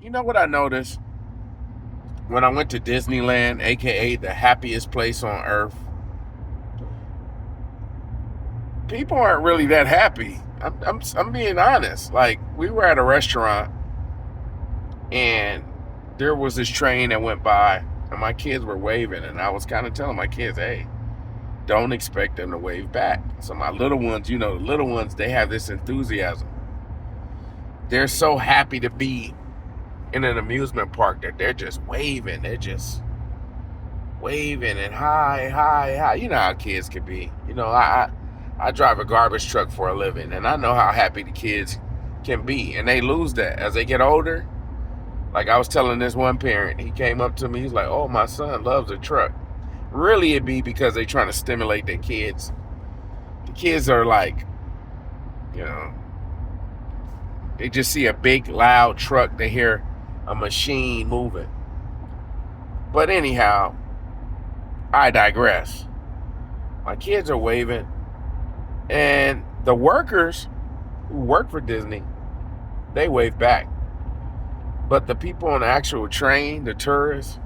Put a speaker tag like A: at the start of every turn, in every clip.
A: You know what I noticed when I went to Disneyland, aka the happiest place on earth? People aren't really that happy. I'm being honest. Like, we were at a restaurant and there was this train that went by and my kids were waving, and I was kind of telling my kids, hey, don't expect them to wave back. So my little ones, the little ones, they have this enthusiasm. They're so happy to be in an amusement park that they're just waving. They're just waving and hi, hi, hi. You know how kids can be. I drive a garbage truck for a living, and I know how happy the kids can be, and they lose that as they get older. Like, I was telling this one parent, he came up to me, he's like, oh, my son loves a truck. Really, it'd be because they're trying to stimulate their kids. The kids are like, you know, they just see a big, loud truck. They hear a machine moving. But anyhow, I digress. My kids are waving, and the workers who work for Disney, they wave back. But the people on the actual train, the tourists,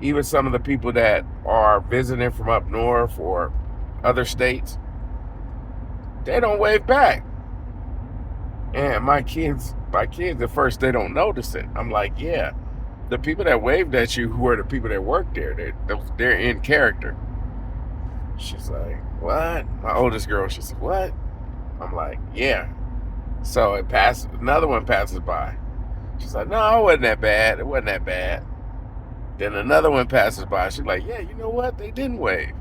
A: even some of the people that are visiting from up north or other states, they don't wave back. And my kids at first, they don't notice it. I'm like, yeah, the people that waved at you, who are the people that work there, they're in character. She's like, what? My oldest girl, she said, what? I'm like, yeah. So another one passes by. She's like, no, it wasn't that bad. It wasn't that bad. Then another one passes by. She's like, yeah, you know what? They didn't wave.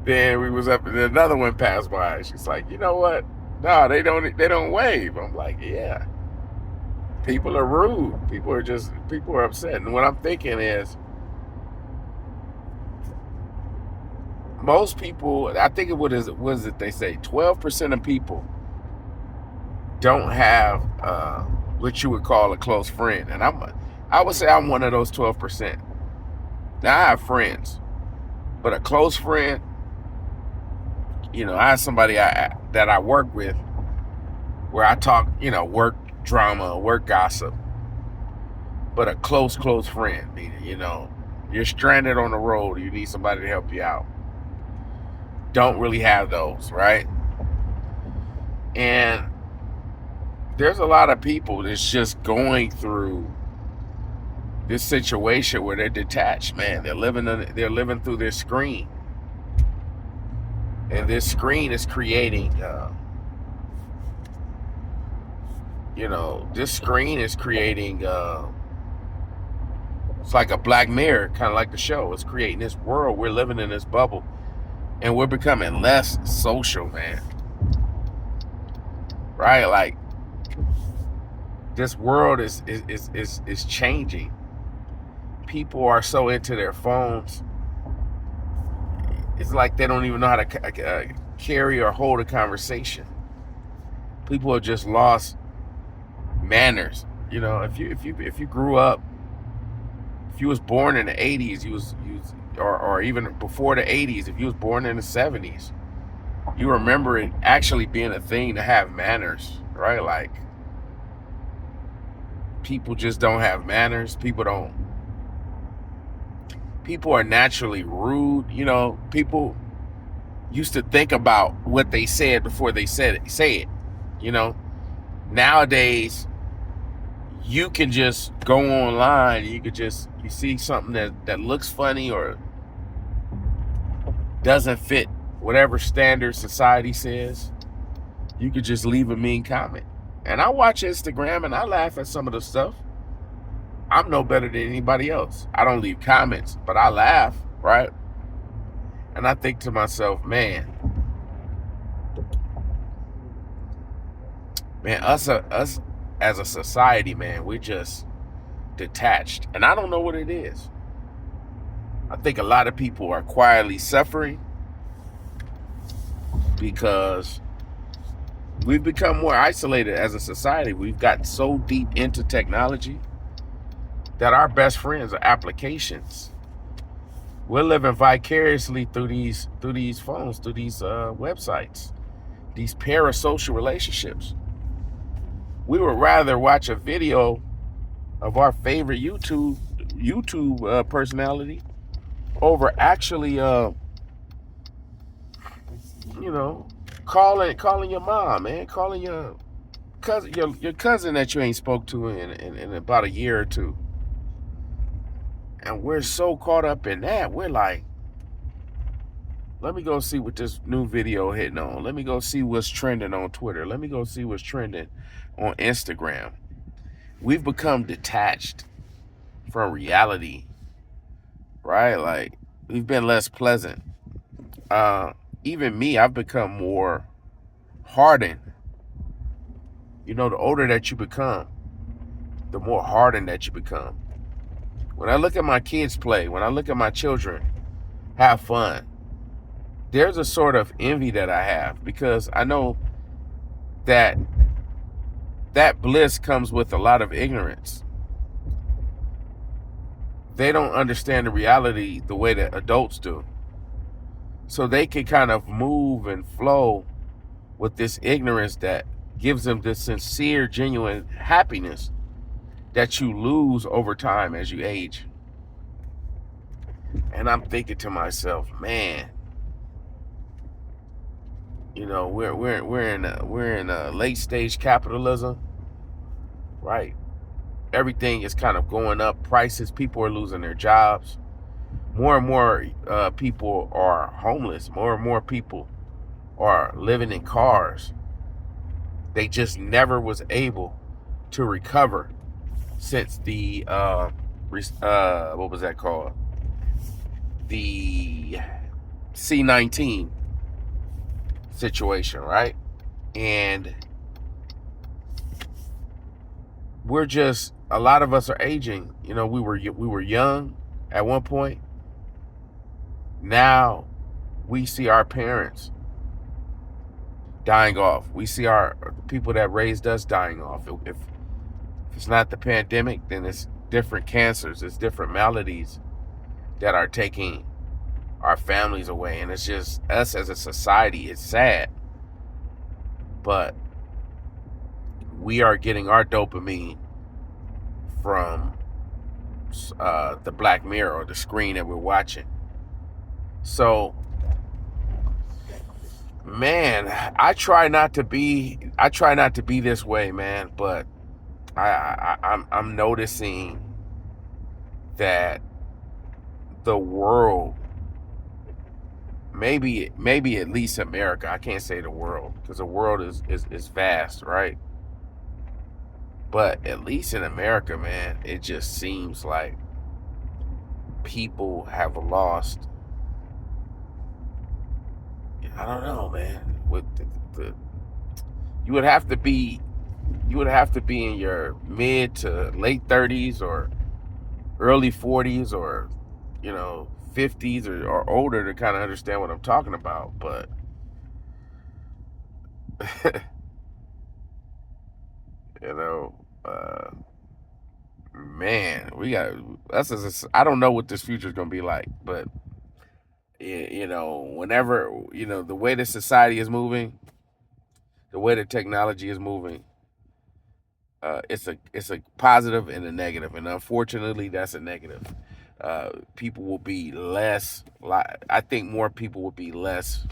A: Then we was up, and another one passed by. She's like, you know what? No, they don't wave. I'm like, yeah. People are rude. People are upset. And what I'm thinking is, most people, I think what is it they say, 12% of people don't have what you would call a close friend. And I would say I'm one of those 12%. Now, I have friends, but a close friend, I have somebody that I work with where I talk, work drama, work gossip. But a close friend, meaning, you're stranded on the road, you need somebody to help you out. Don't really have those, right? And there's a lot of people that's just going through this situation where they're detached, man. They're living through their screen. And this screen is creating, it's like a Black Mirror, kind of like the show. It's creating this world. We're living in this bubble, and we're becoming less social, man. Right? Like, this world is changing. People are so into their phones. It's like they don't even know how to carry or hold a conversation. People have just lost manners. If you grew up, if you was born in the 80s, or even before the 80s, if you was born in the 70s, you remember it actually being a thing to have manners, right? Like, people just don't have manners. People are naturally rude. People used to think about what they said before they say it. Nowadays, you can just go online. You see something that looks funny or doesn't fit whatever standard society says. You could just leave a mean comment. And I watch Instagram and I laugh at some of the stuff. I'm no better than anybody else. I don't leave comments, but I laugh, right? And I think to myself, man, us as a society, man, we're just detached. And I don't know what it is. I think a lot of people are quietly suffering because we've become more isolated as a society. We've gotten so deep into technology that our best friends are applications. We're living vicariously through these phones, through these websites, these parasocial relationships. we would rather watch a video of our favorite YouTube personality over actually you know, calling your mom, man, calling your cousin that you ain't spoke to in about a year or two. And we're so caught up in that, we're like, let me go see what this new video hitting on. Let me go see what's trending on Twitter. Let me go see what's trending on Instagram. We've become detached from reality, right? Like, we've been less pleasant. Even me, I've become more hardened. You know, the older that you become, the more hardened that you become. When I look at my kids play, when I look at my children have fun, there's a sort of envy that I have, because I know that bliss comes with a lot of ignorance. They don't understand the reality the way that adults do. So they can kind of move and flow with this ignorance that gives them this sincere, genuine happiness that you lose over time as you age. And I'm thinking to myself, man, you know, we're in a late stage capitalism, right? Everything is kind of going up, prices, people are losing their jobs. More and more people are homeless. More and more people are living in cars. They just never was able to recover since the what was that called? The C-19 situation, right? And we're just, a lot of us are aging. You know, we were young at one point. Now we see our parents dying off. We see our people that raised us dying off. If it's not the pandemic, then it's different cancers, it's different maladies that are taking our families away. And it's just us as a society. It's sad. But we are getting our dopamine from the Black Mirror, or the screen that we're watching. So, man, I try not to be this way, man, but I'm noticing that the world, maybe at least America, I can't say the world, because the world is vast, right? But at least in America, man, it just seems like people have lost, I don't know, man. With you would have to be in your mid to late 30s or early 40s, or 50s or older to kind of understand what I'm talking about. But man, we got us. I don't know what this future is gonna be like, but whenever the way the society is moving, the way the technology is moving, it's a positive and a negative, and unfortunately, that's a negative. People will be less. I think more people will be less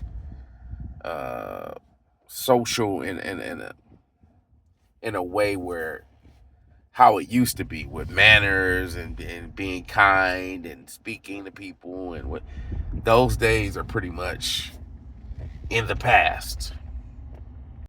A: social in a way where how it used to be, with manners and being kind and speaking to people, and what those days are pretty much in the past.